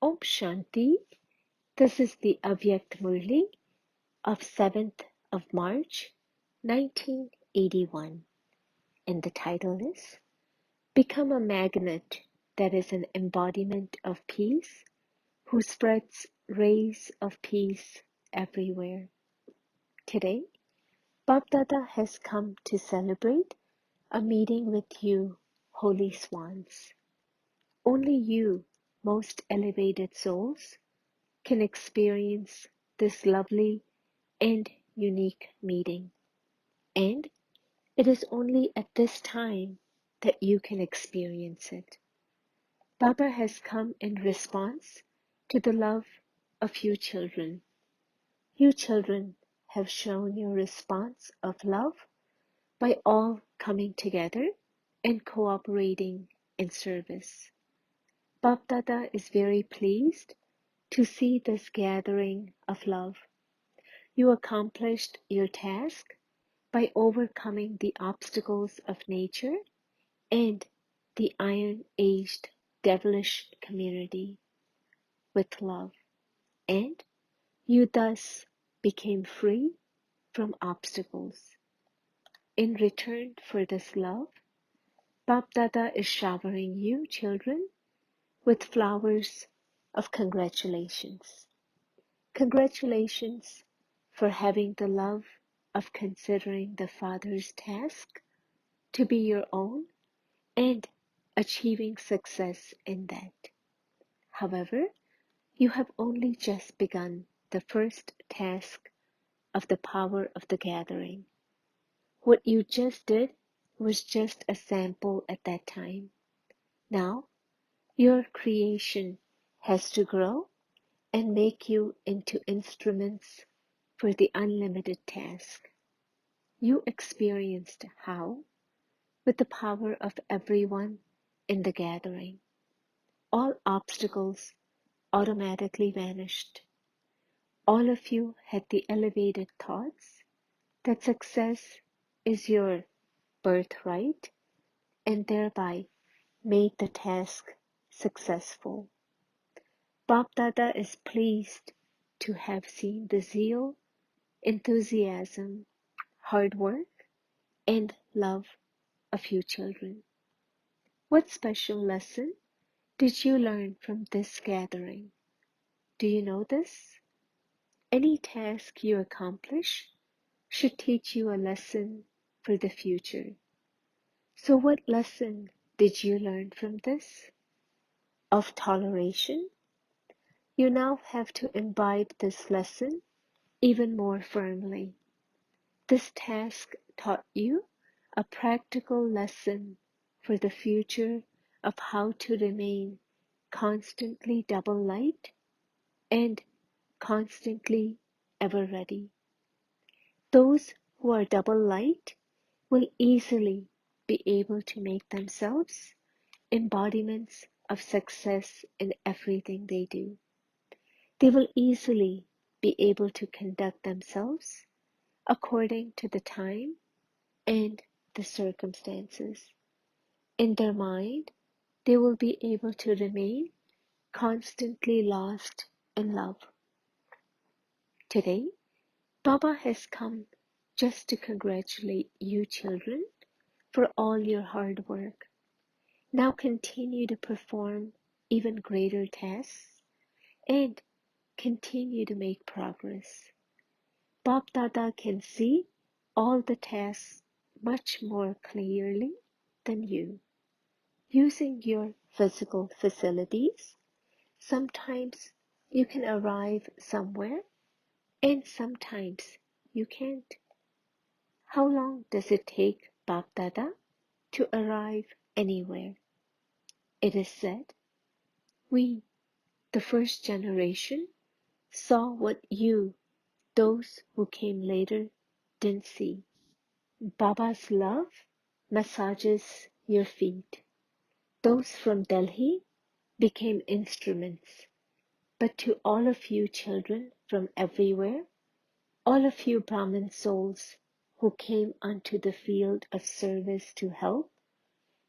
Om Shanti. This is the Avyakt Murli of 7th of March 1981, and the title is Become a Magnet that is an embodiment of peace who spreads rays of peace everywhere. Today, Bapdada has come to celebrate a meeting with you, holy swans. Only you, most elevated souls, can experience this lovely and unique meeting. And it is only at this time that you can experience it. Baba has come in response to the love of you children. You children have shown your response of love by all coming together and cooperating in service. Bapdada is very pleased to see this gathering of love. You accomplished your task by overcoming the obstacles of nature and the iron-aged devilish community with love, and you thus became free from obstacles. In return for this love, Bapdada is showering you children with flowers of congratulations. Congratulations for having the love of considering the Father's task to be your own and achieving success in that. However, you have only just begun the first task of the power of the gathering. What you just did was just a sample at that time. Now, your creation has to grow and make you into instruments for the unlimited task. You experienced how, with the power of everyone in the gathering, all obstacles automatically vanished. All of you had the elevated thoughts that success is your birthright and thereby made the task successful. Bapdada is pleased to have seen the zeal, enthusiasm, hard work, and love of you children. What special lesson did you learn from this gathering? Do you know this? Any task you accomplish should teach you a lesson for the future. So what lesson did you learn from this? Of toleration? You now have to imbibe this lesson even more firmly. This task taught you a practical lesson for the future of how to remain constantly double light and constantly ever ready. Those who are double light will easily be able to make themselves embodiments of success in everything they do. They will easily be able to conduct themselves according to the time and the circumstances. In their mind, they will be able to remain constantly lost in love. Today, Baba has come just to congratulate you children for all your hard work. Now continue to perform even greater tasks and continue to make progress. Bapdada can see all the tasks much more clearly than you. Using your physical facilities, sometimes you can arrive somewhere and sometimes you can't. How long does it take Bapdada to arrive anywhere? It is said, we, the first generation, saw what you, those who came later, didn't see. Baba's love massages your feet. Those from Delhi became instruments, but to all of you children from everywhere, all of you Brahmin souls who came onto the field of service to help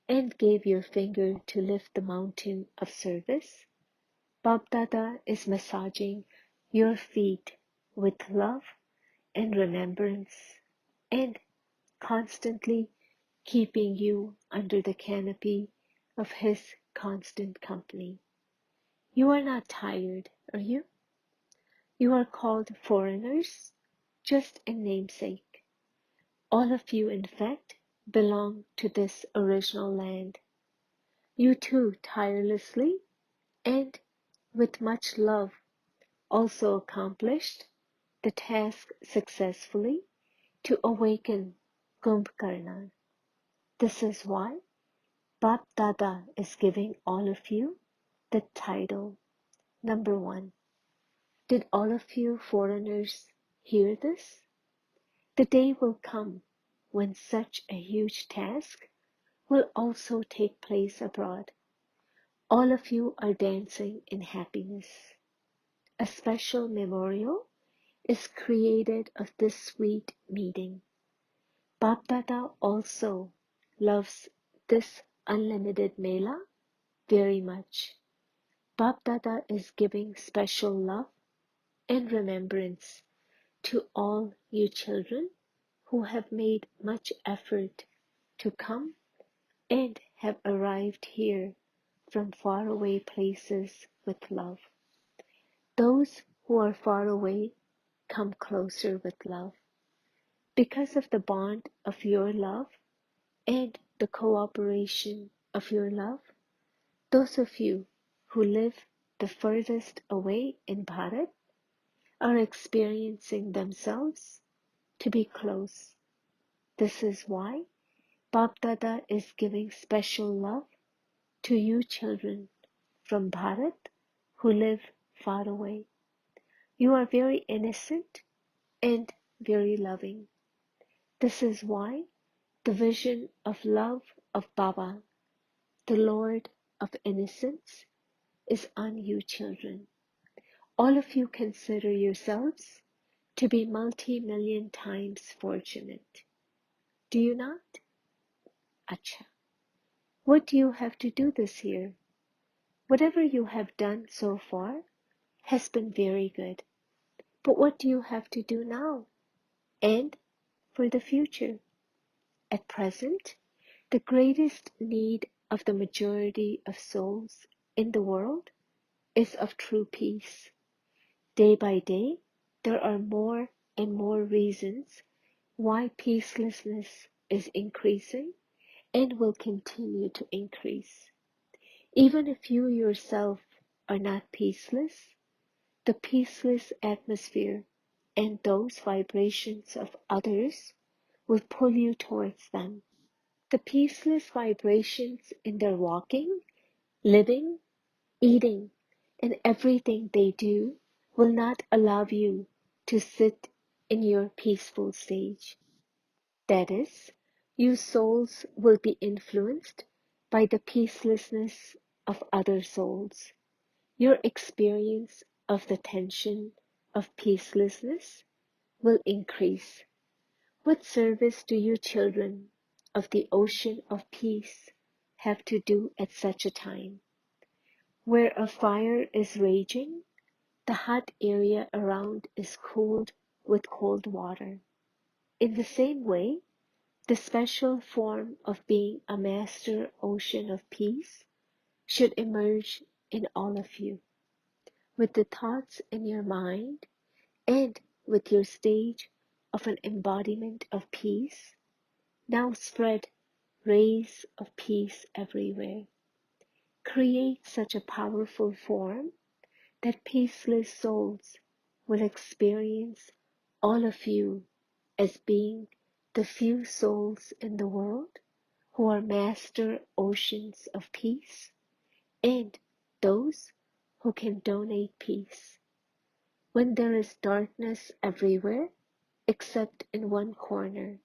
and gave your finger to lift the mountain of service, Bab Dada is massaging your feet with love and remembrance and constantly keeping you under the canopy of his constant company. You are not tired, are you? You are called foreigners, just in namesake. All of you, in fact, belong to this original land. You too tirelessly and with much love also accomplished the task successfully to awaken Kumbhkarna. This is why Bap Dada is giving all of you the title number 1. Did all of you foreigners hear this? The day will come when such a huge task will also take place abroad. All of you are dancing in happiness. A special memorial is created of this sweet meeting. Bap Dada also loves this unlimited Mela very much. Bap Dada is giving special love and remembrance to all you children who have made much effort to come and have arrived here from faraway places with love. Those who are far away come closer with love. Because of the bond of your love and the cooperation of your love, those of you who live the furthest away in Bharat are experiencing themselves to be close. This is why Bap Dada is giving special love to you children from Bharat who live far away. You are very innocent and very loving. This is why the vision of love of Baba, the Lord of innocence, is on you children. All of you consider yourselves to be multi-million times fortunate. Do you not? Acha. What do you have to do this year? Whatever you have done so far has been very good. But what do you have to do now and for the future? At present, the greatest need of the majority of souls in the world is of true peace. Day by day, there are more and more reasons why peacelessness is increasing and will continue to increase. Even if you yourself are not peaceless, the peaceless atmosphere and those vibrations of others will pull you towards them. The peaceless vibrations in their walking, living, eating, and everything they do will not allow you to sit in your peaceful stage. That is, you souls will be influenced by the peacelessness of other souls. Your experience of the tension of peacelessness will increase. What service do you children of the ocean of peace have to do at such a time? Where a fire is raging, the hot area around is cooled with cold water. In the same way, the special form of being a master ocean of peace should emerge in all of you. With the thoughts in your mind and with your stage of an embodiment of peace, now spread rays of peace everywhere. Create such a powerful form that peaceless souls will experience all of you as being the few souls in the world who are master oceans of peace and those who can donate peace. When there is darkness everywhere except in one corner,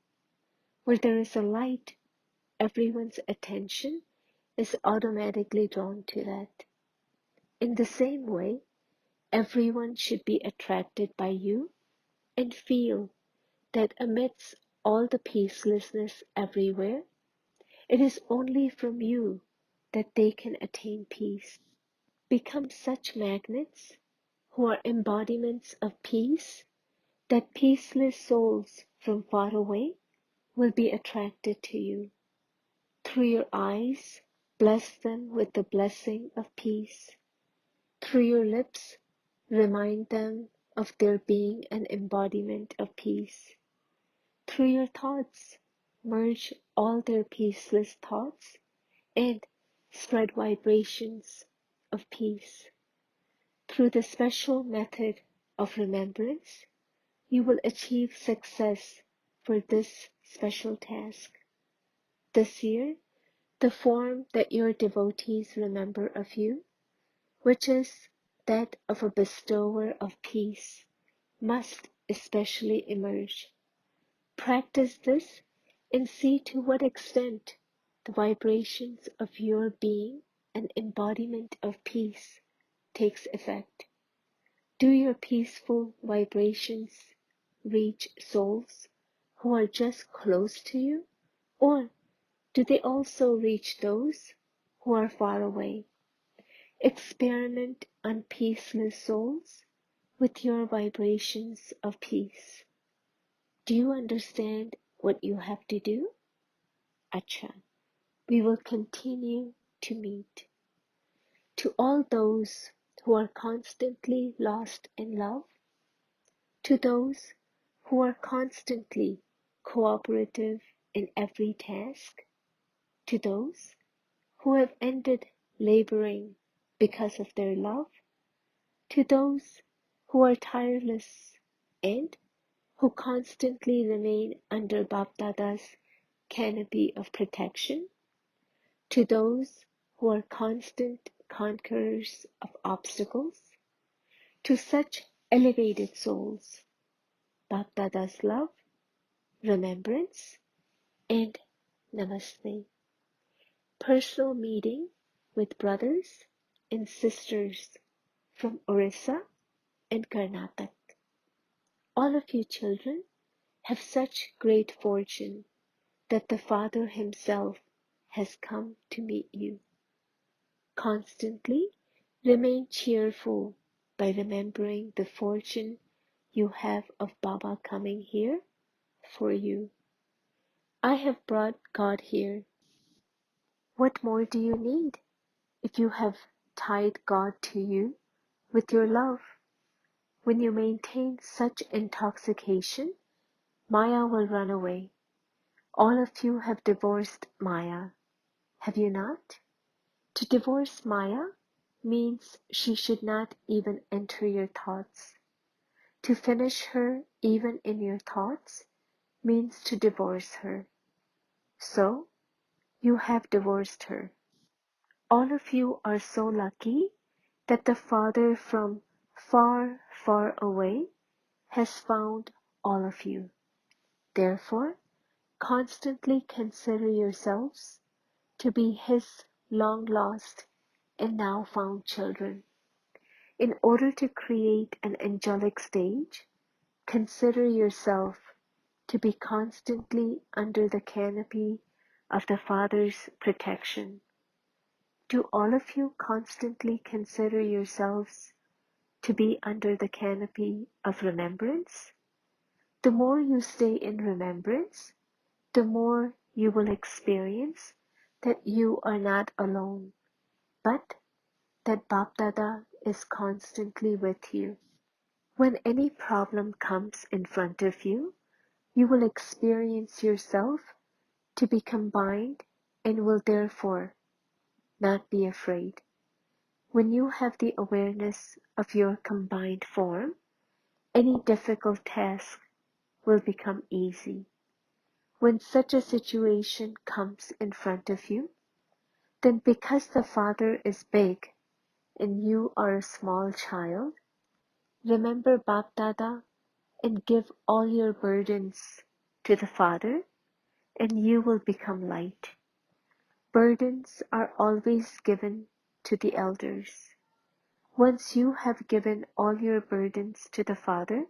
where there is a light, everyone's attention is automatically drawn to that. In the same way, everyone should be attracted by you and feel that amidst all the peacelessness everywhere, it is only from you that they can attain peace. become such magnets who are embodiments of peace that peaceless souls from far away will be attracted to you. Through your eyes, bless them with the blessing of peace. Through your lips, remind them of their being an embodiment of peace. Through your thoughts, merge all their peaceless thoughts and spread vibrations of peace. Through the special method of remembrance, you will achieve success for this special task. This year, the form that your devotees remember of you, which is that of a bestower of peace, must especially emerge. Practice this and see to what extent the vibrations of your being an embodiment of peace takes effect. Do your peaceful vibrations reach souls who are just close to you, or do they also reach those who are far away? Experiment on peaceless souls with your vibrations of peace. Do you understand what you have to do? Acha, we will continue to meet. To all those who are constantly lost in love, to those who are constantly cooperative in every task, to those who have ended laboring because of their love, to those who are tireless and who constantly remain under Bapdada's canopy of protection, to those who are constant conquerors of obstacles, to such elevated souls, Bapdada's love, remembrance, and namaste. Personal meeting with brothers and sisters from Orissa and Karnataka. All of you children have such great fortune that the Father himself has come to meet you. Constantly remain cheerful by remembering the fortune you have of Baba coming here for you. I have brought God here. What more do you need if you have tied God to you with your love? When you maintain such intoxication, Maya will run away. All of you have divorced Maya, have you not? To divorce Maya means she should not even enter your thoughts. To finish her even in your thoughts means to divorce her. So, you have divorced her. All of you are so lucky that the Father from far, far away has found all of you. Therefore, constantly consider yourselves to be His long-lost and now found children. In order to create an angelic stage, consider yourself to be constantly under the canopy of the Father's protection. Do all of you constantly consider yourselves to be under the canopy of remembrance? The more you stay in remembrance, the more you will experience that you are not alone, but that Bapdada is constantly with you. When any problem comes in front of you, you will experience yourself to be combined and will therefore not be afraid. When you have the awareness of your combined form, any difficult task will become easy. When such a situation comes in front of you, then because the Father is big and you are a small child, remember Bapdada and give all your burdens to the Father, and you will become light. Burdens are always given to the elders. Once you have given all your burdens to the Father,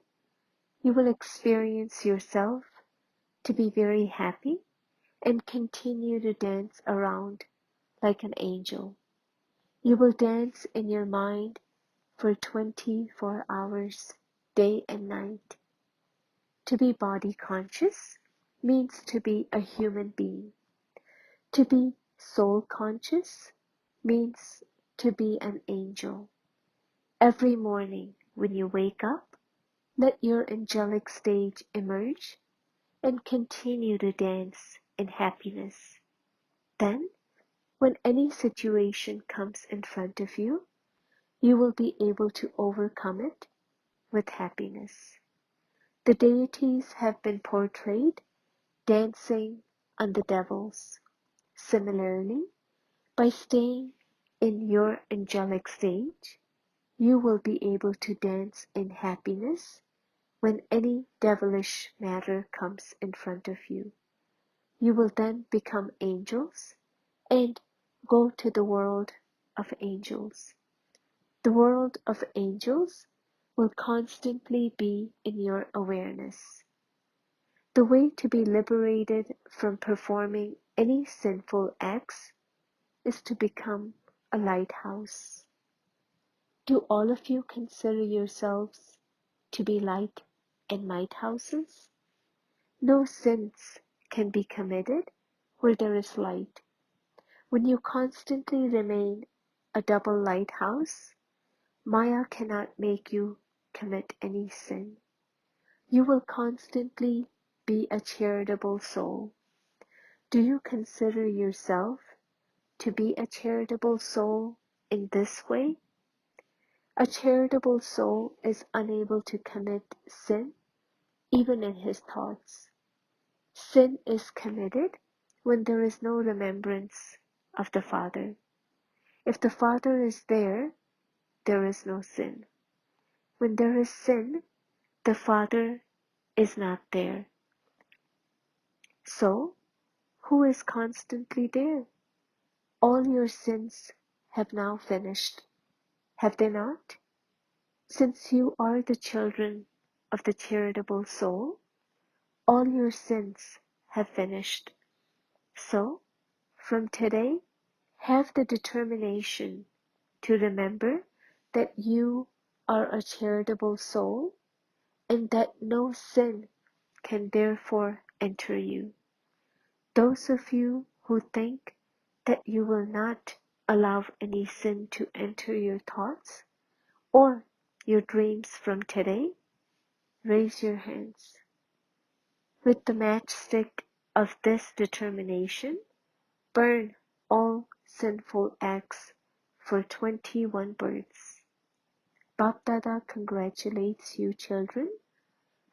you will experience yourself to be very happy and continue to dance around like an angel. You will dance in your mind for 24 hours, day and night. To be body conscious means to be a human being. To be soul conscious means to be an angel. Every morning when you wake up, let your angelic stage emerge and continue to dance in happiness. Then, when any situation comes in front of you, you will be able to overcome it with happiness. The deities have been portrayed dancing on the devils. Similarly, by staying in your angelic stage, you will be able to dance in happiness when any devilish matter comes in front of you. You will then become angels and go to the world of angels. The world of angels will constantly be in your awareness. The way to be liberated from performing any sinful acts is to become a lighthouse. Do all of you consider yourselves to be light and lighthouses? No sins can be committed where there is light. When you constantly remain a double lighthouse, Maya cannot make you commit any sin. You will constantly be a charitable soul. Do you consider yourself to be a charitable soul in this way? A charitable soul is unable to commit sin even in his thoughts. Sin is committed when there is no remembrance of the Father. If the Father is there, there is no sin. When there is sin, the Father is not there. So, who is constantly there? All your sins have now finished, have they not? Since you are the children of the charitable soul, all your sins have finished. So, from today, have the determination to remember that you are a charitable soul and that no sin can therefore enter you. Those of you who think that you will not allow any sin to enter your thoughts or your dreams from today, raise your hands. With the matchstick of this determination, burn all sinful acts for 21 births. Bapdada congratulates you children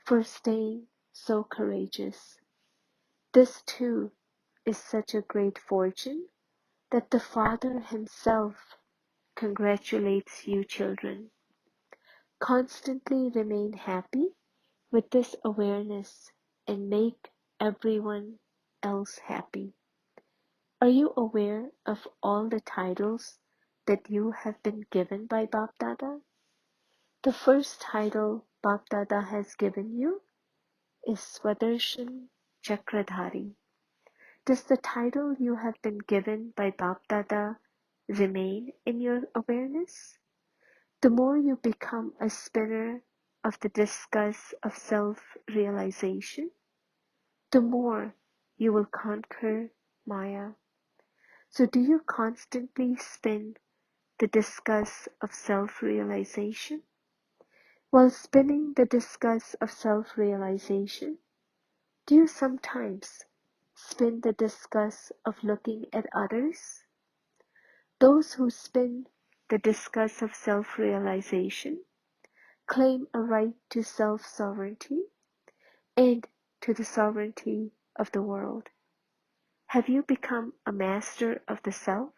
for staying so courageous. This too is such a great fortune that the Father himself congratulates you children. Constantly remain happy with this awareness and make everyone else happy. Are you aware of all the titles that you have been given by Bapdada? The first title Bapdada has given you is Swadershan Chakradhari. Does the title you have been given by Bapdada remain in your awareness? The more you become a spinner of the discus of self-realization, the more you will conquer Maya. So do you constantly spin the discus of self-realization? While spinning the discus of self-realization, do you sometimes spin the discus of looking at others? Those who spin the discus of self-realization claim a right to self-sovereignty and to the sovereignty of the world. Have you become a master of the self?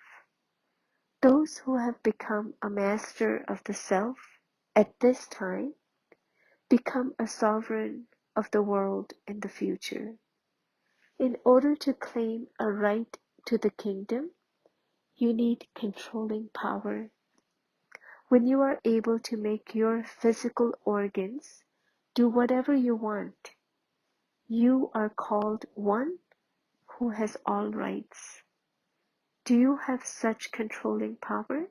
Those who have become a master of the self at this time become a sovereign of the world in the future. In order to claim a right to the kingdom, you need controlling power. When you are able to make your physical organs do whatever you want, you are called one who has all rights. Do you have such controlling power?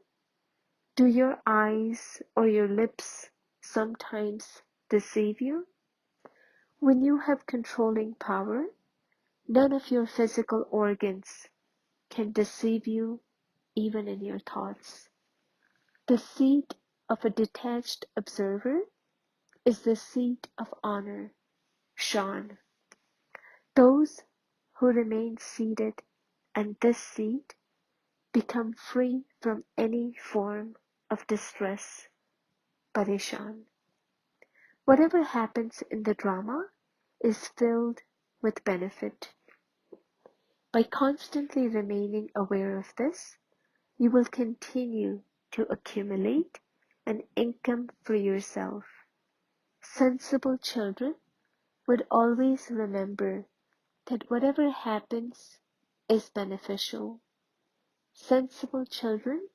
Do your eyes or your lips sometimes deceive you? When you have controlling power, none of your physical organs can deceive you even in your thoughts. The seat of a detached observer is the seat of honor, Shan. Those who remain seated at this seat become free from any form of distress, Parishan. Whatever happens in the drama is filled with benefit. By constantly remaining aware of this, you will continue to accumulate an income for yourself. Sensible children would always remember that whatever happens is beneficial. Sensible children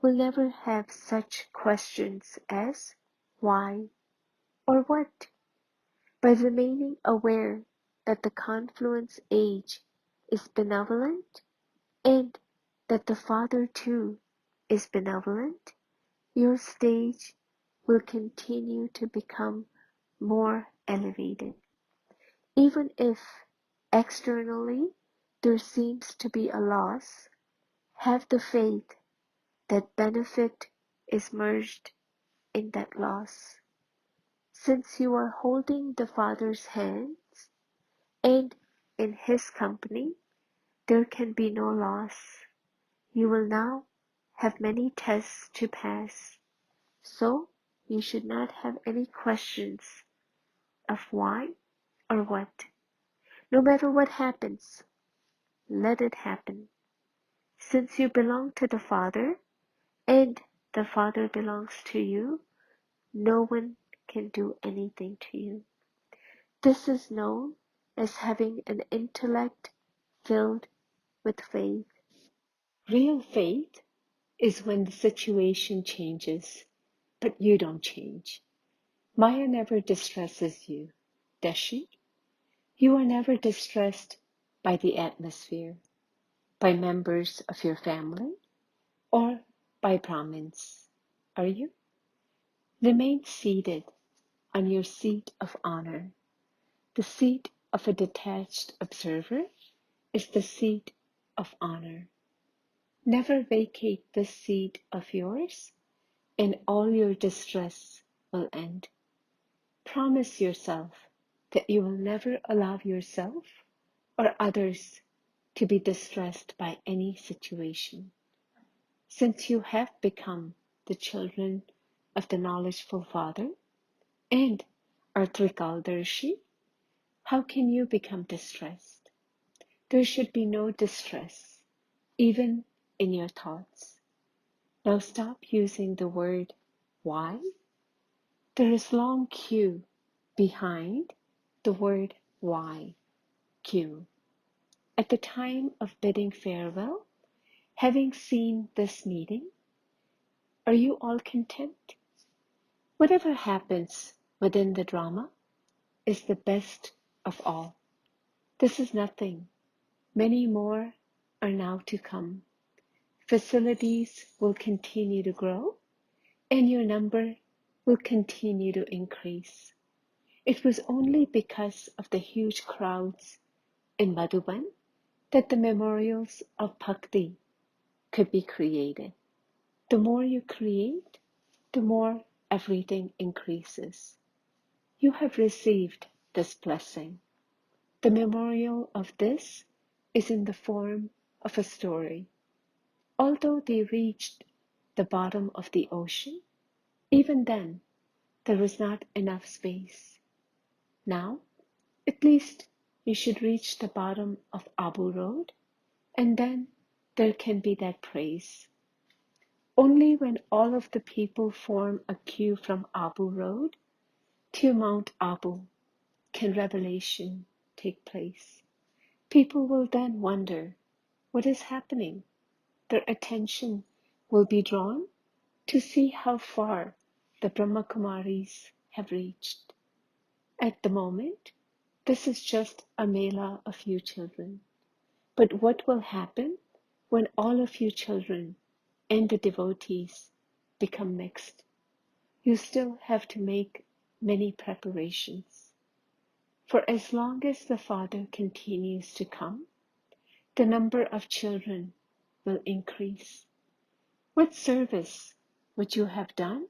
will never have such questions as why or what. By remaining aware that the confluence age is benevolent and that the Father too is benevolent, your stage will continue to become more elevated. Even if externally there seems to be a loss, have the faith that benefit is merged in that loss. Since you are holding the Father's hands and in His company, there can be no loss. You will now have many tests to pass, so you should not have any questions of why or what. No matter what happens, let it happen. Since you belong to the Father and the Father belongs to you, no one can do anything to you. This is known as having an intellect filled with faith. Real faith is when the situation changes, but you don't change. Maya never distresses you, does she? You are never distressed by the atmosphere, by members of your family, or by Brahmins, are you? Remain seated on your seat of honor. The seat of a detached observer is the seat of honor. Never vacate this seat of yours, and all your distress will end. Promise yourself that you will never allow yourself or others to be distressed by any situation. Since you have become the children of the knowledgeful Father and are Trikaldarshi, how can you become distressed? There should be no distress, even in your thoughts. Now stop using the word why. There is long Q behind the word why, Q. At the time of bidding farewell, having seen this meeting, are you all content? Whatever happens within the drama is the best of all. This is nothing. Many more are now to come. Facilities will continue to grow, and your number will continue to increase. It was only because of the huge crowds in Madhuban that the memorials of Bhakti could be created. The more you create, the more everything increases. You have received this blessing. The memorial of this is in the form of a story. Although they reached the bottom of the ocean, even then there was not enough space. Now, at least you should reach the bottom of Abu Road, and then there can be that praise. Only when all of the people form a queue from Abu Road to Mount Abu can revelation take place. People will then wonder what is happening. Their attention will be drawn to see how far the Brahma Kumaris have reached. At the moment, this is just a mela of you children. But what will happen when all of you children and the devotees become mixed. You still have to make many preparations. For as long as the Father continues to come, the number of children will increase. What service would you have done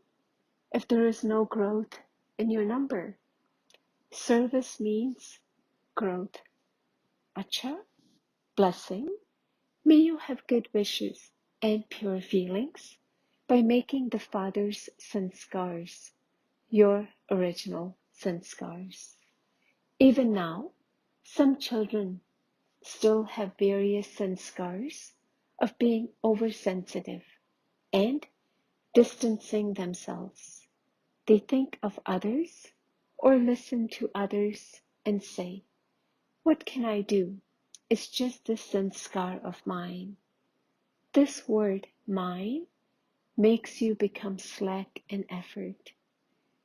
if there is no growth in your number? Service means growth. Acha, blessing. May you have good wishes and pure feelings by making the Father's sanskars your original sanskars. Even now, some children still have various sanskars of being oversensitive and distancing themselves. They think of others or listen to others and say, "What can I do? It's just this sanskar of mine." This word, mine, makes you become slack in effort.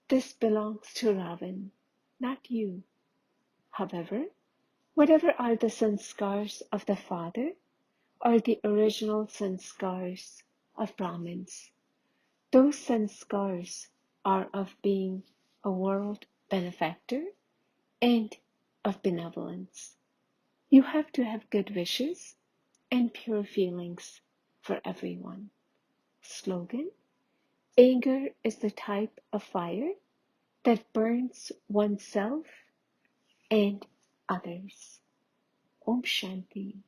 This belongs to Ravan, not you. However, whatever are the sanskars of the Father are the original sanskars of Brahmins. Those sanskars are of being a world benefactor and of benevolence. You have to have good wishes and pure feelings for everyone. Slogan: anger is the type of fire that burns oneself and others. Om Shanti.